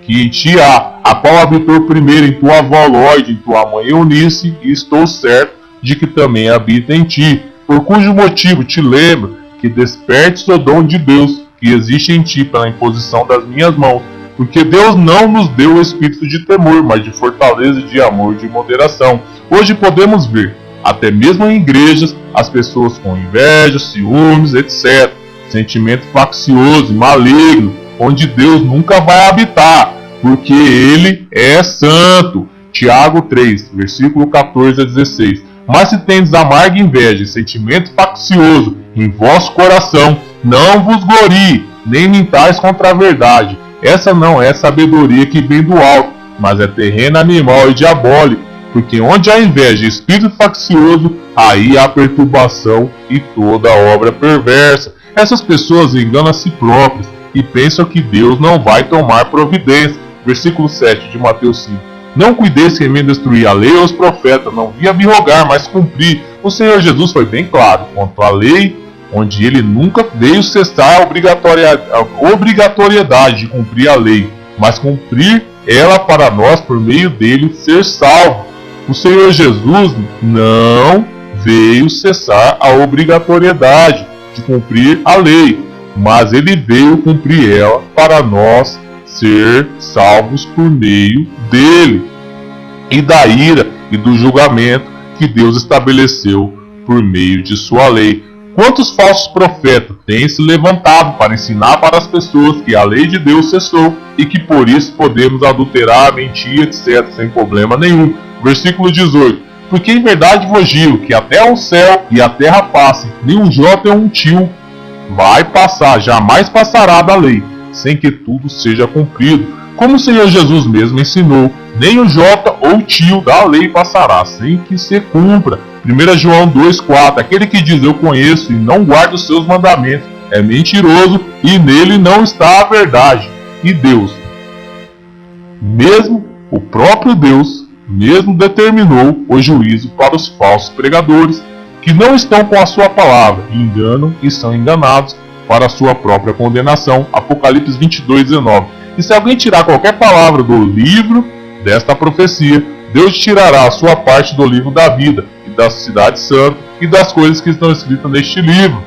que em ti há, a qual habitou primeiro em tua avó Lóide, em tua mãe Eunice, e estou certo de que também habita em ti, por cujo motivo te lembro que despertes o dom de Deus que existe em ti pela imposição das minhas mãos, porque Deus não nos deu o espírito de temor, mas de fortaleza, de amor, de moderação. Hoje podemos ver, até mesmo em igrejas, as pessoas com inveja, ciúmes, etc. Sentimento faccioso e maligno, onde Deus nunca vai habitar, porque Ele é santo. Tiago 3, versículo 14 a 16. Mas se tendes amarga inveja e sentimento faccioso em vosso coração, não vos glorie, nem mintais contra a verdade. Essa não é sabedoria que vem do alto, mas é terreno animal e diabólico, porque onde há inveja e espírito faccioso, aí há perturbação e toda obra perversa. Essas pessoas enganam a si próprias e pensam que Deus não vai tomar providência. Versículo 7 de Mateus 5. Não cuideis que vem destruir a lei ou os profetas, não vim abrogar, mas cumprir. O Senhor Jesus foi bem claro quanto à lei, onde ele nunca veio cessar a obrigatoriedade de cumprir a lei, mas cumprir ela para nós por meio dele ser salvo. O Senhor Jesus não veio cessar a obrigatoriedade de cumprir a lei, mas ele veio cumprir ela para nós ser salvos por meio dele e da ira e do julgamento que Deus estabeleceu por meio de sua lei. Quantos falsos profetas têm se levantado para ensinar para as pessoas que a lei de Deus cessou e que por isso podemos adulterar, mentir, etc., sem problema nenhum. Versículo 18. Porque em verdade vos digo que até o céu e a terra passem, nem um jota ou um tio vai passar, jamais passará da lei, sem que tudo seja cumprido. Como o Senhor Jesus mesmo ensinou, nem o jota ou tio da lei passará, sem que se cumpra. 1 João 2,4. Aquele que diz eu conheço e não guarda os seus mandamentos é mentiroso e nele não está a verdade. E Deus, mesmo O próprio Deus mesmo determinou o juízo para os falsos pregadores que não estão com a sua palavra, enganam e são enganados para a sua própria condenação. Apocalipse 22:19. E se alguém tirar qualquer palavra do livro desta profecia, Deus tirará a sua parte do livro da vida e da cidade santa e das coisas que estão escritas neste livro.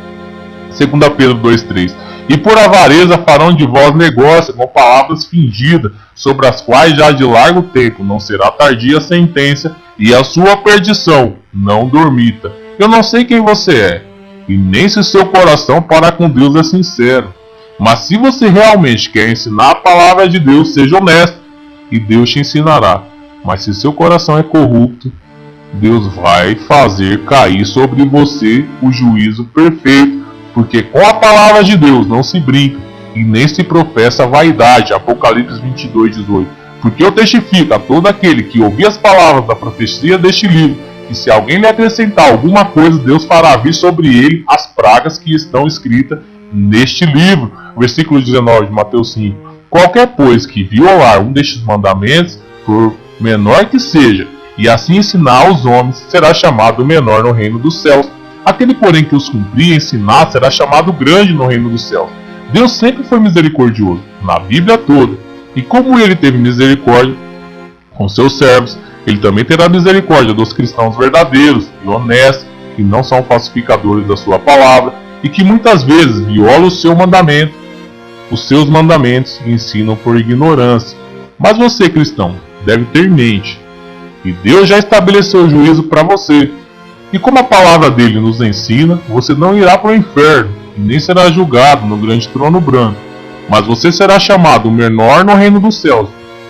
2 Pedro 2:3. E por avareza farão de vós negócio com palavras fingidas, sobre as quais já de largo tempo não será tardia a sentença, e a sua perdição não dormita. Eu não sei quem você é, e nem se seu coração para com Deus é sincero. Mas se você realmente quer ensinar a palavra de Deus, seja honesto, e Deus te ensinará. Mas se seu coração é corrupto, Deus vai fazer cair sobre você o juízo perfeito, porque com a palavra de Deus não se brinca, e nem se professa vaidade. Apocalipse 22:18. Porque eu testifico a todo aquele que ouvir as palavras da profecia deste livro, que se alguém lhe acrescentar alguma coisa, Deus fará vir sobre ele as pragas que estão escritas neste livro. Versículo 19 de Mateus 5. Qualquer, pois, que violar um destes mandamentos, por menor que seja, e assim ensinar aos homens, será chamado menor no reino dos céus. Aquele, porém, que os cumprir e ensinar, será chamado grande no reino dos céus. Deus sempre foi misericordioso, na Bíblia toda. E como ele teve misericórdia com seus servos, ele também terá misericórdia dos cristãos verdadeiros e honestos, que não são falsificadores da sua palavra, e que muitas vezes violam o seu mandamento, os seus mandamentos, e ensinam por ignorância. Mas você, cristão, deve ter em mente que Deus já estabeleceu o juízo para você. E como a palavra dele nos ensina, você não irá para o inferno, e nem será julgado no grande trono branco, mas você será chamado o menor no reino dos céus.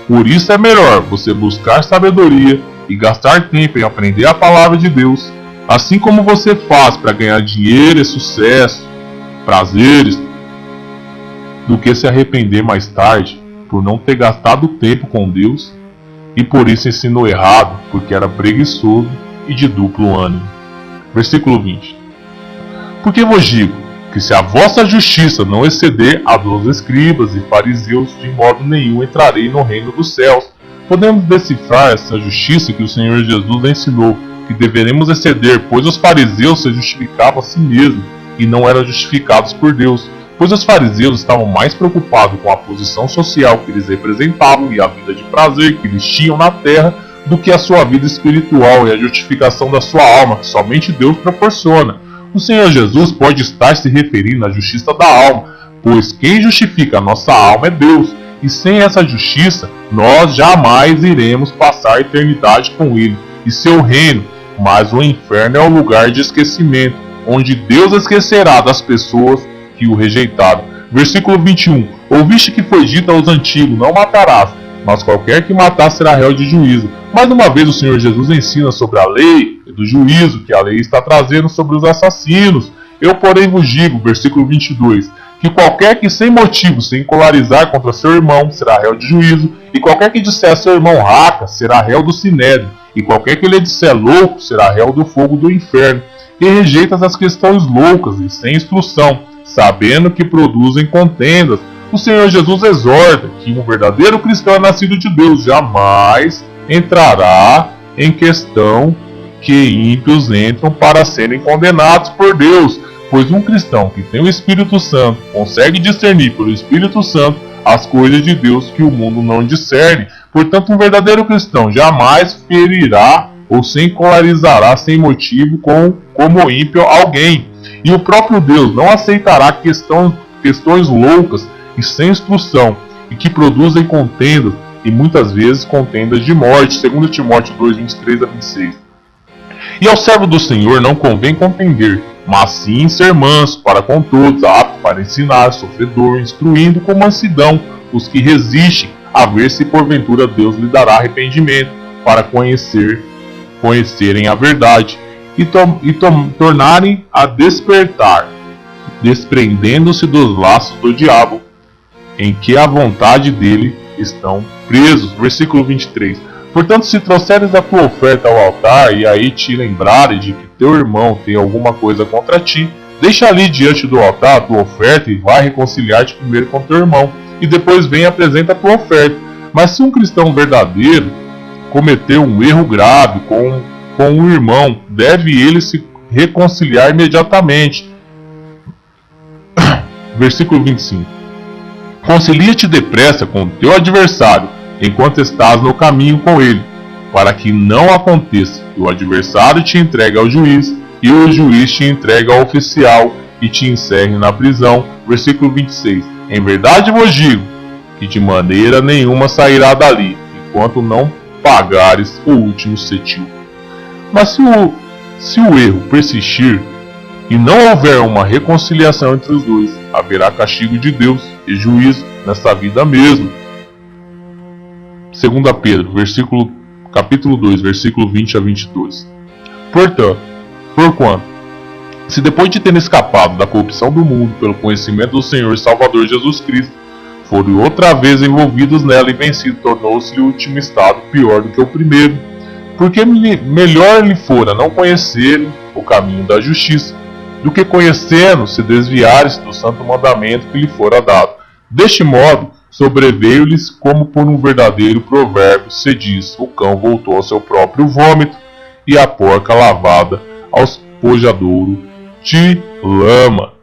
Por isso é melhor você buscar sabedoria e gastar tempo em aprender a palavra de Deus, assim como você faz para ganhar dinheiro e sucesso, prazeres, do que se arrepender mais tarde por não ter gastado tempo com Deus e por isso ensinou errado, porque era preguiçoso e de duplo ânimo. Versículo 20. Porque vos digo que se a vossa justiça não exceder a dos escribas e fariseus, de modo nenhum entrarei no reino dos céus. Podemos decifrar essa justiça que o Senhor Jesus ensinou, que deveremos exceder, pois os fariseus se justificavam a si mesmos e não eram justificados por Deus, pois os fariseus estavam mais preocupados com a posição social que eles representavam e a vida de prazer que eles tinham na terra, do que a sua vida espiritual e a justificação da sua alma, que somente Deus proporciona. O Senhor Jesus pode estar se referindo à justiça da alma, pois quem justifica a nossa alma é Deus, e sem essa justiça, nós jamais iremos passar a eternidade com Ele e seu reino, mas o inferno é o lugar de esquecimento, onde Deus esquecerá das pessoas que o rejeitaram. Versículo 21. Ouviste que foi dito aos antigos, não matarás, mas qualquer que matar será réu de juízo. Mais uma vez o Senhor Jesus ensina sobre a lei e do juízo que a lei está trazendo sobre os assassinos. Eu, porém, vos digo, versículo 22, que qualquer que sem motivo se encolarizar contra seu irmão será réu de juízo, e qualquer que disser a seu irmão raca será réu do sinédrio, e qualquer que lhe disser louco será réu do fogo do inferno. E rejeitas as questões loucas e sem instrução, sabendo que produzem contendas. O Senhor Jesus exorta que um verdadeiro cristão nascido de Deus jamais entrará em questão que ímpios entram para serem condenados por Deus, pois um cristão que tem o Espírito Santo consegue discernir pelo Espírito Santo as coisas de Deus que o mundo não discerne. Portanto, um verdadeiro cristão jamais ferirá ou se encolarizará sem motivo como ímpio alguém. E o próprio Deus não aceitará questões loucas e sem instrução, e que produzem contendas, e muitas vezes contendas de morte, segundo Timóteo 2, 23 a 26. E ao servo do Senhor não convém contender, mas sim ser manso para com todos, apto para ensinar, sofredor, instruindo com mansidão os que resistem, a ver se porventura Deus lhe dará arrependimento, para conhecerem a verdade, e tornarem a despertar, desprendendo-se dos laços do diabo, em que a vontade dele estão presos. Versículo 23. Portanto, se trouxeres a tua oferta ao altar, e aí te lembrares de que teu irmão tem alguma coisa contra ti, deixa ali diante do altar a tua oferta, e vai reconciliar-te primeiro com teu irmão, e depois vem e apresenta a tua oferta. Mas se um cristão verdadeiro cometeu um erro grave com um irmão, deve ele se reconciliar imediatamente. Versículo 25. Concilia-te depressa com o teu adversário, enquanto estás no caminho com ele, para que não aconteça que o adversário te entregue ao juiz, e o juiz te entregue ao oficial, e te encerre na prisão. Versículo 26. Em verdade vos digo, que de maneira nenhuma sairá dali, enquanto não pagares o último cetil. Mas se o erro persistir, e não houver uma reconciliação entre os dois, haverá castigo de Deus e juízo nesta vida mesmo. 2 Pedro, capítulo 2, versículo 20 a 22. Porquanto, se depois de terem escapado da corrupção do mundo pelo conhecimento do Senhor e Salvador Jesus Cristo, foram outra vez envolvidos nela e vencidos, tornou-se o último estado pior do que o primeiro. Porque melhor lhe fora não conhecerem o caminho da justiça, do que conhecendo se desviares do santo mandamento que lhe fora dado. Deste modo, sobreveio-lhes como por um verdadeiro provérbio se diz: o cão voltou ao seu próprio vômito, e a porca lavada aos pojadouro de lama.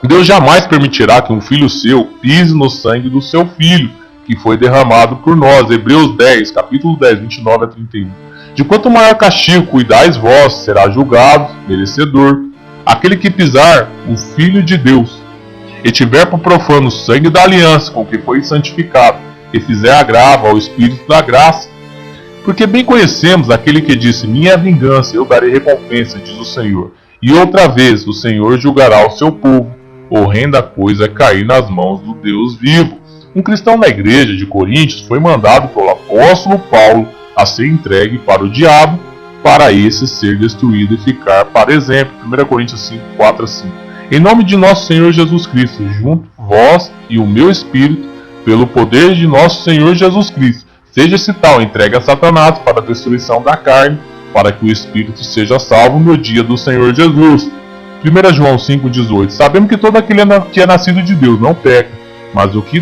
Deus jamais permitirá que um filho seu pise no sangue do seu filho, que foi derramado por nós. Hebreus 10, capítulo 10, 29 a 31. De quanto maior castigo cuidais vós, será julgado, merecedor, aquele que pisar o Filho de Deus, e tiver por profano o sangue da aliança com que foi santificado, e fizer agravo ao Espírito da graça. Porque bem conhecemos aquele que disse: minha vingança, eu darei recompensa, diz o Senhor. E outra vez o Senhor julgará o seu povo. Horrenda coisa é cair nas mãos do Deus vivo. Um cristão na igreja de Coríntios foi mandado pelo apóstolo Paulo a ser entregue para o diabo, para esse ser destruído e ficar para exemplo. 1 Coríntios 5, 4 a 5. Em nome de nosso Senhor Jesus Cristo, junto vós e o meu espírito, pelo poder de nosso Senhor Jesus Cristo, seja esse tal entregue a Satanás para a destruição da carne, para que o espírito seja salvo no dia do Senhor Jesus. 1 João 5,18. Sabemos que todo aquele que é nascido de Deus não peca, mas o que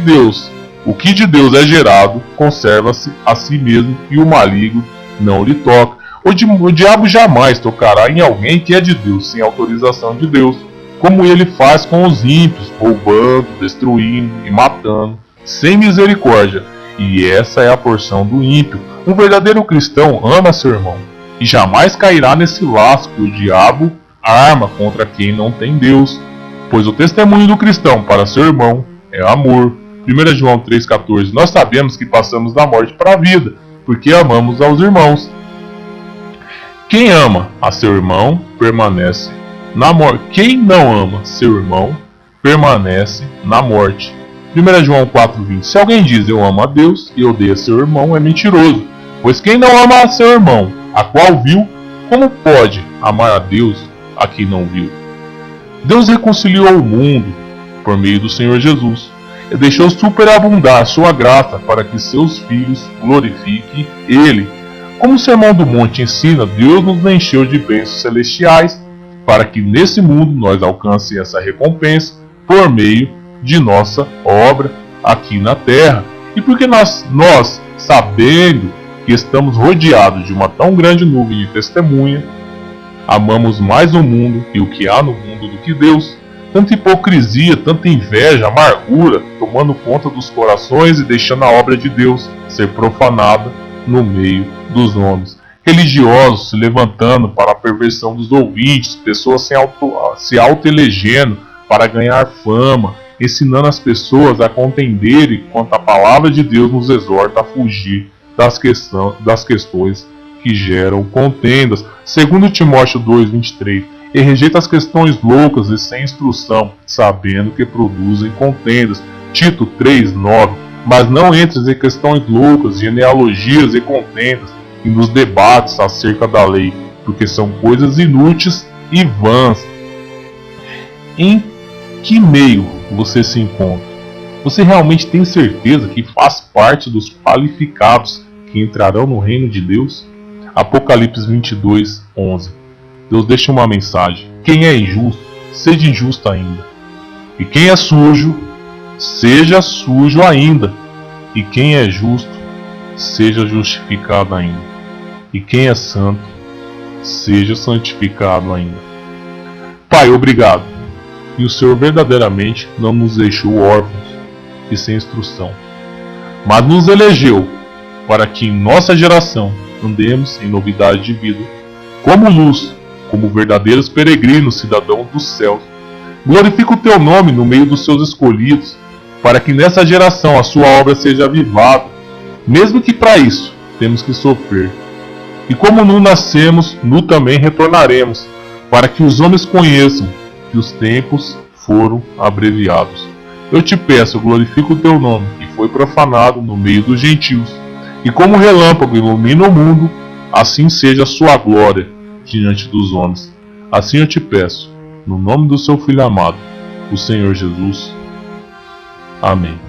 de Deus é gerado, conserva-se a si mesmo, e o maligno não lhe toca. O diabo jamais tocará em alguém que é de Deus, sem autorização de Deus, como ele faz com os ímpios, roubando, destruindo e matando, sem misericórdia. E essa é a porção do ímpio. Um verdadeiro cristão ama seu irmão, e jamais cairá nesse laço que o diabo arma contra quem não tem Deus, pois o testemunho do cristão para seu irmão é amor. 1 João 3,14. Nós sabemos que passamos da morte para a vida, porque amamos aos irmãos. Quem ama a seu irmão permanece na morte. Quem não ama seu irmão permanece na morte. 1 João 4,20. Se alguém diz eu amo a Deus e odeia seu irmão, é mentiroso. Pois quem não ama a seu irmão, a qual viu, como pode amar a Deus a quem não viu? Deus reconciliou o mundo por meio do Senhor Jesus e deixou superabundar sua graça para que seus filhos glorifiquem Ele. Como o Sermão do Monte ensina, Deus nos encheu de bênçãos celestiais para que nesse mundo nós alcancemos essa recompensa por meio de nossa obra aqui na terra. E porque nós sabendo que estamos rodeados de uma tão grande nuvem de testemunha, amamos mais o mundo e o que há no mundo do que Deus. Tanta hipocrisia, tanta inveja, amargura, tomando conta dos corações e deixando a obra de Deus ser profanada no meio dos homens. Religiosos se levantando para a perversão dos ouvintes, pessoas se auto-elegendo para ganhar fama, ensinando as pessoas a contenderem quanto a palavra de Deus nos exorta a fugir das questões que geram contendas. 2 Timóteo 2,23. E rejeita as questões loucas e sem instrução, sabendo que produzem contendas. Tito 3,9. Mas não entres em questões loucas, genealogias e contendas, e nos debates acerca da lei, porque são coisas inúteis e vãs. Em que meio você se encontra? Você realmente tem certeza que faz parte dos qualificados que entrarão no reino de Deus? Apocalipse 22:11. Deus deixa uma mensagem: quem é injusto, seja injusto ainda, e quem é sujo, seja sujo ainda, E quem é justo, seja justificado ainda. E quem é santo, seja santificado ainda. Pai, obrigado. E o Senhor verdadeiramente não nos deixou órfãos e sem instrução, mas nos elegeu para que em nossa geração andemos em novidade de vida, como luz, como verdadeiros peregrinos, cidadãos dos céus. Glorifica o teu nome no meio dos seus escolhidos, para que nessa geração a sua obra seja avivada, mesmo que para isso temos que sofrer. E como nu nascemos, nu também retornaremos, para que os homens conheçam que os tempos foram abreviados. Eu te peço, glorifica o teu nome, que foi profanado no meio dos gentios, e como o relâmpago ilumina o mundo, assim seja a sua glória diante dos homens. Assim eu te peço, no nome do seu Filho amado, o Senhor Jesus. Amém.